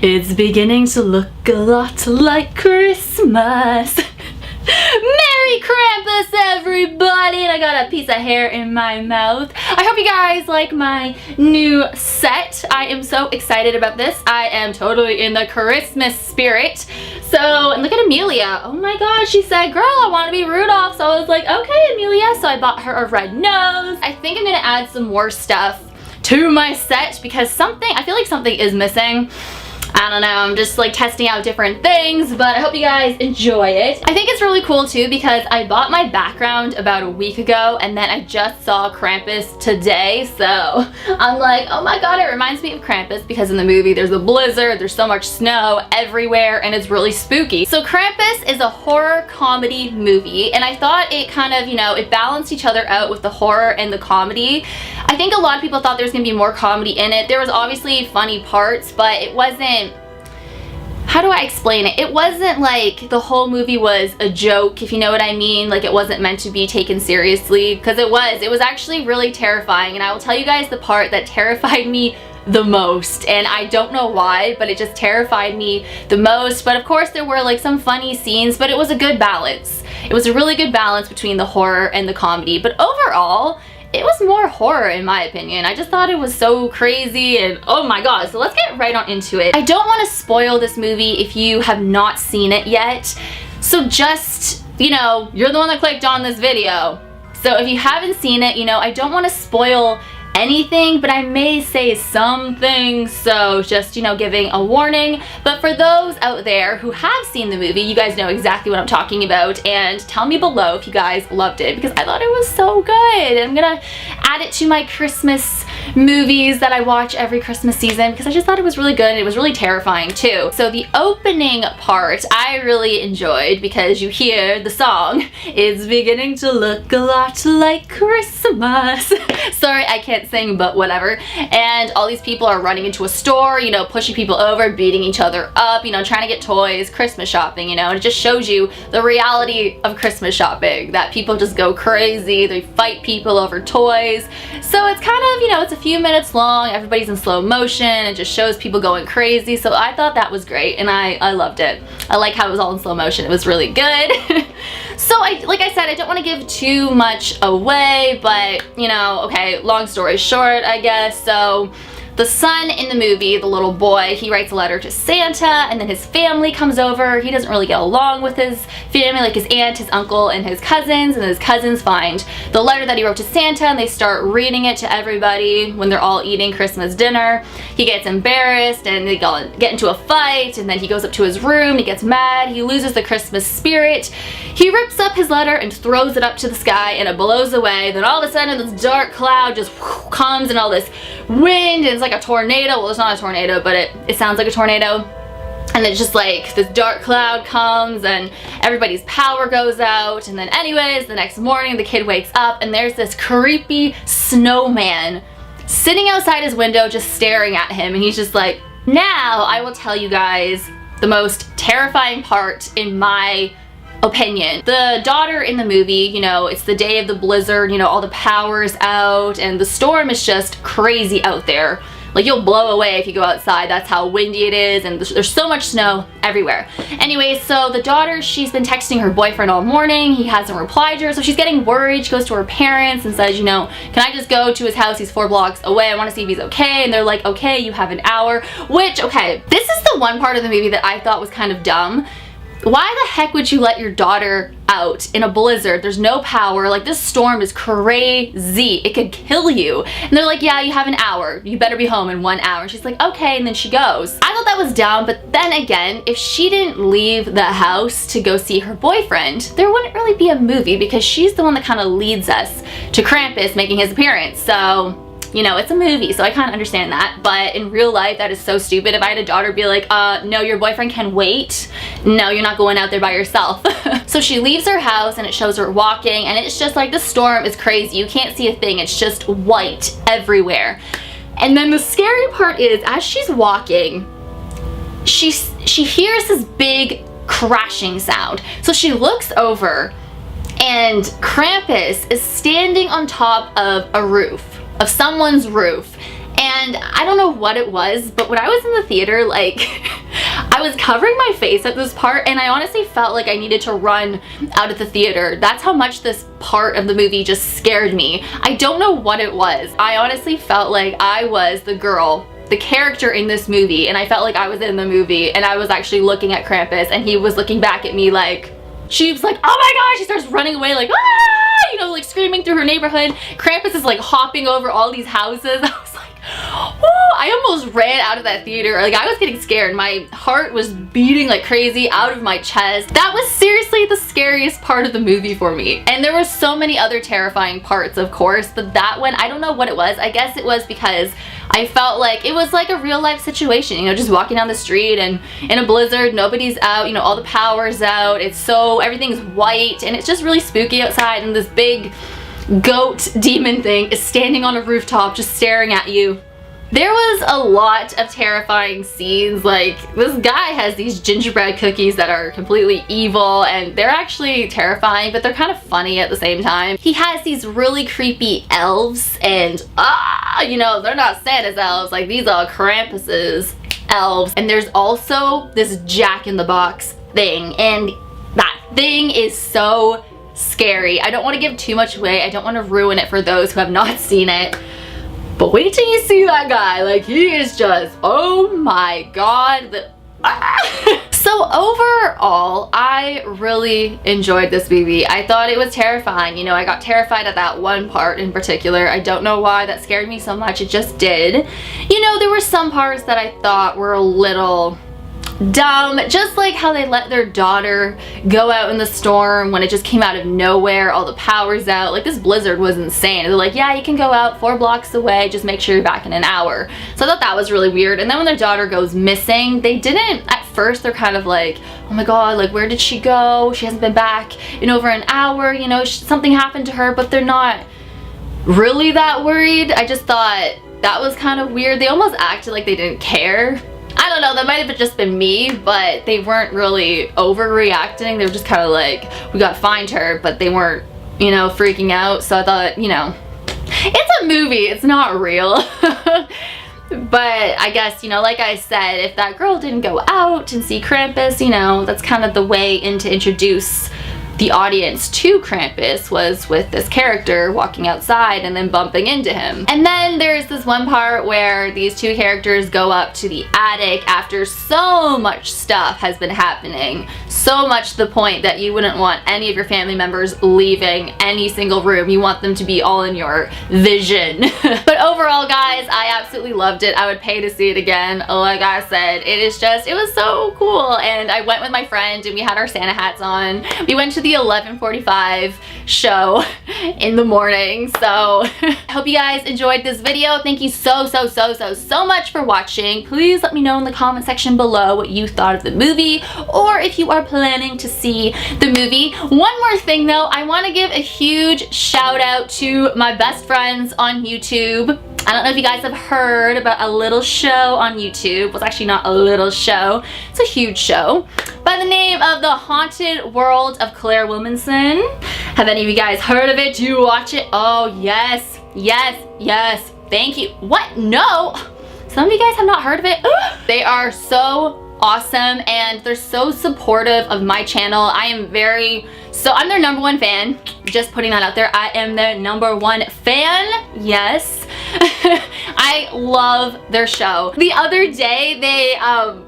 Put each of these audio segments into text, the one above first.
It's beginning to look a lot like Christmas. Merry Krampus, everybody! And I got a piece of hair in my mouth. I hope you guys like my new set. I am so excited about this. I am totally in the Christmas spirit. So, and look at Amelia. Oh my gosh, she said, girl, I want to be Rudolph. So I was like, okay, Amelia. So I bought her a red nose. I think I'm going to add some more stuff to my set because I feel like something is missing. I don't know, I'm just like testing out different things, but I hope you guys enjoy it. I think it's really cool too because I bought my background about a week ago and then I just saw Krampus today, so I'm like, oh my god, it reminds me of Krampus because in the movie there's a blizzard, there's so much snow everywhere, and it's really spooky. So Krampus is a horror comedy movie, and I thought it kind of, you know, it balanced each other out with the horror and the comedy. I think a lot of people thought there was gonna be more comedy in it. There was obviously funny parts, but it wasn't, how do I explain it? It wasn't like the whole movie was a joke, if you know what I mean. Like it wasn't meant to be taken seriously, because it was actually really terrifying, and I will tell you guys the part that terrified me the most, and I don't know why, but it just terrified me the most. But of course there were like some funny scenes, but it was a good balance. It was a really good balance between the horror and the comedy, but overall it was more horror in my opinion. I just thought it was so crazy and oh my god. So let's get right on into it. I don't want to spoil this movie if you have not seen it yet. So just, you know, you're the one that clicked on this video. So if you haven't seen it, you know, I don't want to spoil anything, but I may say some things, so just, you know, giving a warning. But for those out there who have seen the movie, you guys know exactly what I'm talking about, and tell me below if you guys loved it because I thought it was so good. I'm gonna add it to my Christmas movies that I watch every Christmas season because I just thought it was really good and it was really terrifying too. So the opening part I really enjoyed because you hear the song, "It's beginning to look a lot like Christmas." Sorry, I can't sing, but whatever. And all these people are running into a store, you know, pushing people over, beating each other up, you know, trying to get toys, Christmas shopping, you know, and it just shows you the reality of Christmas shopping, that people just go crazy, they fight people over toys. So it's kind of, you know, it's a few minutes long, everybody's in slow motion, it just shows people going crazy. So I thought that was great and I loved it. I like how it was all in slow motion. It was really good. So like I said, I don't want to give too much away, but you know, okay, long story short, I guess. So the son in the movie, the little boy, he writes a letter to Santa, and then his family comes over. He doesn't really get along with his family, like his aunt, his uncle, and his cousins, and his cousins find the letter that he wrote to Santa, and they start reading it to everybody when they're all eating Christmas dinner. He gets embarrassed, and they get into a fight, and then he goes up to his room, he gets mad, he loses the Christmas spirit. He rips up his letter and throws it up to the sky, and it blows away. Then all of a sudden, this dark cloud just comes, and all this wind, and it's like a tornado. Well, it's not a tornado, but it sounds like a tornado. And it's just like this dark cloud comes and everybody's power goes out. And then anyways, the next morning the kid wakes up and there's this creepy snowman sitting outside his window just staring at him, and he's just like, now I will tell you guys the most terrifying part in my opinion. The daughter in the movie, you know, it's the day of the blizzard, you know, all the power's out and the storm is just crazy out there. Like you'll blow away if you go outside. That's how windy it is, and there's so much snow everywhere. Anyway, so the daughter, she's been texting her boyfriend all morning. He hasn't replied to her, so she's getting worried. She goes to her parents and says, you know, can I just go to his house? He's 4 blocks away. I want to see if he's okay. And they're like, okay, you have an hour. Which, okay, this is the one part of the movie that I thought was kind of dumb. Why the heck would you let your daughter out in a blizzard? There's no power. Like, this storm is crazy. It could kill you. And they're like, yeah, you have an hour. You better be home in 1 hour. And she's like, okay, and then she goes. I thought that was dumb, but then again, if she didn't leave the house to go see her boyfriend, there wouldn't really be a movie because she's the one that kind of leads us to Krampus making his appearance. So, you know, it's a movie, so I kind of understand that. But in real life, that is so stupid. If I had a daughter be like, no, your boyfriend can wait. No, you're not going out there by yourself. So she leaves her house and it shows her walking, and it's just like, the storm is crazy. You can't see a thing. It's just white everywhere. And then the scary part is, as she's walking, she hears this big crashing sound. So she looks over and Krampus is standing on top of a roof, of someone's roof, And I don't know what it was, but when I was in the theater, like, I was covering my face at this part, and I honestly felt like I needed to run out of the theater. That's how much this part of the movie just scared me. I don't know what it was. I honestly felt like I was the girl, the character in this movie, and I felt like I was in the movie, and I was actually looking at Krampus, and he was looking back at me like, she was like, oh my gosh, she starts running away like, ah, you know, like screaming through her neighborhood. Krampus is like hopping over all these houses. I was like, oh, I almost ran out of that theater. Like, I was getting scared. My heart was beating like crazy out of my chest. That was seriously the scariest part of the movie for me. And there were so many other terrifying parts, of course, but that one, I don't know what it was. I guess it was because I felt like it was like a real life situation, you know, just walking down the street and in a blizzard, nobody's out, you know, all the power's out, it's so, everything's white, and it's just really spooky outside, and this big goat demon thing is standing on a rooftop just staring at you. There was a lot of terrifying scenes. Like, this guy has these gingerbread cookies that are completely evil, and they're actually terrifying, but they're kind of funny at the same time. He has these really creepy elves, and you know, they're not Santa's elves, like these are Krampus's elves. And there's also this Jack-in-the-Box thing, and that thing is so scary. I don't want to give too much away. I don't want to ruin it for those who have not seen it. But wait till you see that guy. Like, he is just, oh my god. So overall, I really enjoyed this movie. I thought it was terrifying. You know, I got terrified at that one part in particular. I don't know why that scared me so much. It just did. You know, there were some parts that I thought were a little dumb, just like how they let their daughter go out in the storm when it just came out of nowhere, all the power's out. Like, this blizzard was insane. They're like, yeah, you can go out 4 blocks away, just make sure you're back in an hour. So I thought that was really weird. And then when their daughter goes missing, they didn't, at first they're kind of like, oh my god, like, where did she go? She hasn't been back in over an hour, you know, something happened to her, but they're not really that worried. I just thought that was kind of weird. They almost acted like they didn't care. I don't know, that might have just been me, but they weren't really overreacting. They were just kind of like, we gotta find her, but they weren't, you know, freaking out. So I thought, you know, it's a movie, it's not real. But I guess, you know, like I said, if that girl didn't go out and see Krampus, you know, that's kind of the way in to introduce the audience to Krampus, was with this character walking outside and then bumping into him. And then there's this one part where these two characters go up to the attic after so much stuff has been happening. So much to the point that you wouldn't want any of your family members leaving any single room. You want them to be all in your vision. But overall, guys, I absolutely loved it. I would pay to see it again. Like I said, it was so cool. And I went with my friend and we had our Santa hats on. We went to the 11:45 show in the morning. So I hope you guys enjoyed this video. Thank you so much for watching. Please let me know in the comment section below what you thought of the movie, or if you are planning to see the movie. One more thing though, I want to give a huge shout out to my best friends on YouTube. I don't know if you guys have heard about a little show on YouTube. Well, it's actually not a little show, it's a huge show, by the name of The Haunted World of Claire Wilmenson. Have any of you guys heard of it? Do you watch it? Oh yes, thank you. What? No, some of you guys have not heard of it. They are so awesome and they're so supportive of my channel. I'm their #1 fan. Just putting that out there. I am their #1 fan. Yes. I love their show. The other day they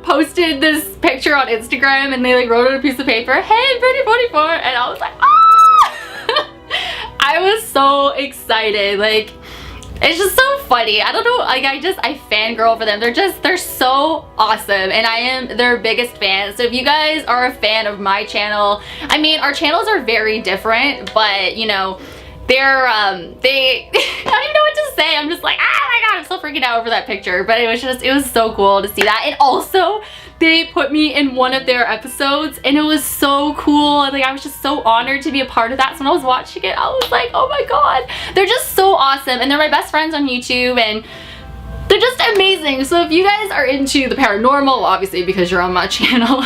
posted this picture on Instagram and they like wrote on a piece of paper, hey Brittney 44, and I was like, ah! I was so excited. Like, it's just so funny. I don't know, like I fangirl for them. They're so awesome and I am their biggest fan. So if you guys are a fan of my channel, I mean, our channels are very different, but you know, they're I don't even know what to say. I'm just like, oh my god, I'm so freaking out over that picture. But it was so cool to see that. And also they put me in one of their episodes and it was so cool. Like, I was just so honored to be a part of that. So when I was watching it, I was like, oh my god, they're just so awesome and they're my best friends on YouTube and They're just amazing. So if you guys are into the paranormal, obviously because you're on my channel,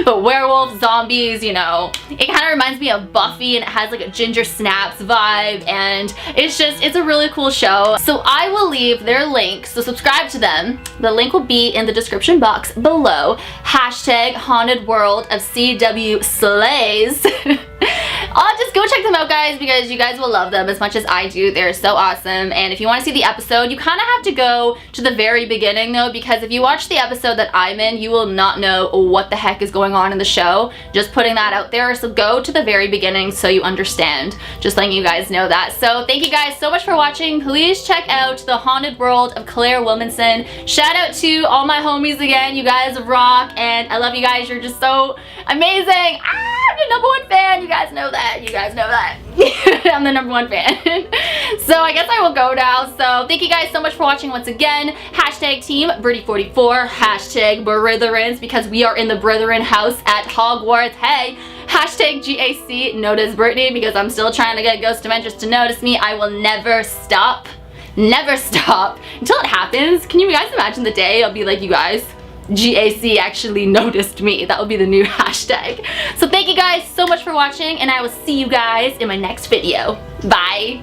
but werewolves, zombies, you know, it kind of reminds me of Buffy, and it has like a Ginger Snaps vibe, and it's a really cool show. So I will leave their link, so subscribe to them. The link will be in the description box below. Hashtag Haunted World of CW Slays. Just go check them out, guys, because you guys will love them as much as I do. They're so awesome. And if you want to see the episode, you kind of have to go to the very beginning though, because if you watch the episode that I'm in, you will not know what the heck is going on in the show. Just putting that out there. So go to the very beginning so you understand. Just letting you guys know that. So thank you guys so much for watching. Please check out The Haunted World of Claire Wilmenson. Shout out to all my homies again. You guys rock, and I love you guys. You're just so amazing. I'm the #1 fan. You guys know that. You guys know that. I'm the #1 fan. So I guess I will go now. So thank you guys so much for watching once again. Hashtag Team Brittney44. Hashtag Brethrens, because we are in the Brethren house at Hogwarts. Hey. Hashtag GAC, notice Brittney, because I'm still trying to get Ghost Adventures to notice me. I will never stop. Never stop until it happens. Can you guys imagine the day I'll be like, you guys, GAC actually noticed me? That will be the new hashtag. So thank you guys so much for watching, and I will see you guys in my next video. Bye.